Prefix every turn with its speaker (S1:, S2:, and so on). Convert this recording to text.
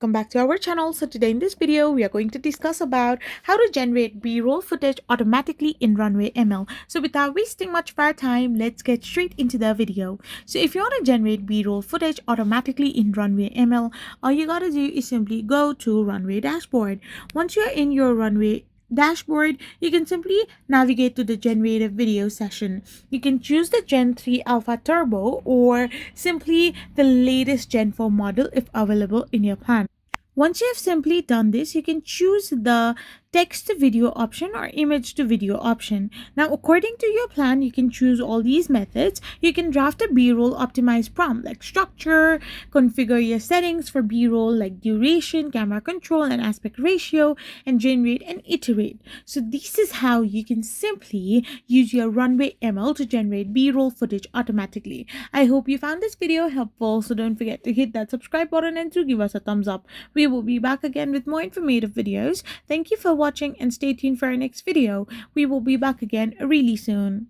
S1: welcome back to our channel. So today in this video we are going to discuss about how to generate b-roll footage automatically in Runway ML. So without wasting much of our time, let's get straight into the video. So if you want to generate b-roll footage automatically in Runway ML, all you gotta do is simply go to Runway dashboard. Once you're in your Runway dashboard, you can simply navigate to the generative video session. You can choose the Gen 3 Alpha Turbo or simply the latest Gen 4 model if available in your plan. Once you have simply done this, you can choose the text to video option or image to video option. Now, according to your plan, you can choose all these methods. You can draft a B-roll optimized prompt like structure, configure your settings for B-roll like duration, camera control, and aspect ratio, and generate and iterate. So this is how you can simply use your Runway ML to generate B-roll footage automatically. I hope you found this video helpful, so don't forget to hit that subscribe button and to give us a thumbs up. We will be back again with more informative videos. Thank you for watching and stay tuned for our next video. We will be back again really soon.